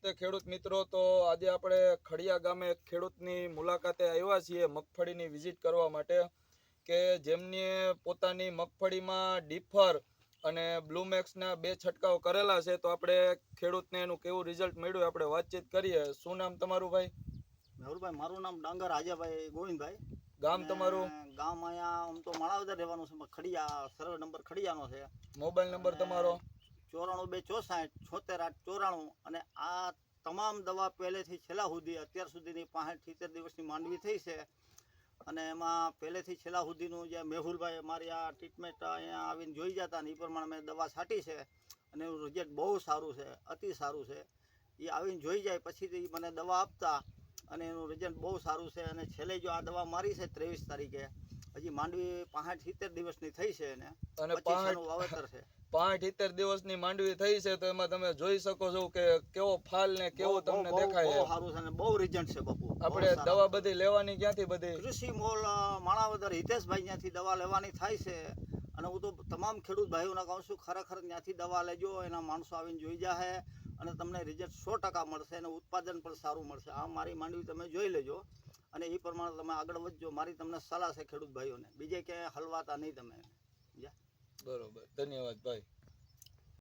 નમસ્તે ખેડૂત મિત્રો. તો આજે આપણે ખડિયા ગામે ખેડૂતની મુલાકાતે આવ્યા છીએ મગફળીની વિઝિટ કરવા માટે, કે જેમને પોતાની મગફળીમાં ડીફર અને બ્લુમેક્સના 2 છંટકાવ કરેલા છે. તો આપણે ખેડૂતને એનું કેવું રિઝલ્ટ મળ્યું આપણે વાતચીત કરીએ. શું નામ તમારું ભાઈ? મેહુલભાઈ, મારું નામ ડાંગર હાજાભાઈ ગોવિંદભાઈ. ગામ તમારું? ગામ અહીંયા આમ તો માણાવદર રહેવાનું છે, ખડિયા સર્વે નંબર ખડિયાનો છે. મોબાઈલ નંબર તમારો? 94 264 76 894. અને આ તમામ દવા પહેલેથી છેલ્લા સુધી અત્યાર સુધીની 65-70 દિવસની માંડવી થઈ છે. અને એમાં પહેલેથી છેલ્લા સુધીનું જે મેહુલભાઈ મારી આ ટ્રીટમેન્ટ અહીંયા આવીને જોઈ જતા ને એ પ્રમાણે મેં દવા છાંટી છે અને એનું રિઝલ્ટ બહુ સારું છે, અતિ સારું છે. એ આવીને જોઈ જાય પછીથી મને દવા આપતા અને એનું રિઝલ્ટ બહુ સારું છે. અને છેલ્લે જો આ દવા મારી છે 23 તારીખે, હજી માંડવી 65-70 દિવસની થઈ છે અને 25 વાવેતર છે. 65-70 દિવસની માંડવી થઈ છે. તો એમાં તમે જોઈ શકો છો કે કેવો ફાલ ને કેવો તમને દેખાય છે. બહુ સારું છે અને બહુ રિઝલ્ટ છે બાપુ. આપણે દવા બધી લેવાની ક્યાંથી? બધી કૃષિ મોલ માણાવદર હિતેશભાઈ ત્યાંથી દવા લેવાની થાય છે. અને હું તો તમામ ખેડૂત ભાઈઓને કહું છું, ખરેખર ત્યાંથી દવા લેજો. એના માણસો આવીને જોઈ જાહે અને તમને રિઝલ્ટ 100% મળશે અને ઉત્પાદન પણ સારું મળશે. આ મારી માંડવી તમે જોઈ લેજો અને એ પ્રમાણે તમે આગળ વધજો. મારી તમને સલાહ છે ખેડૂત ભાઈઓને, બીજે ક્યાંય હલવાતા નહીં તમે. બરોબર, ધન્યવાદ ભાઈ.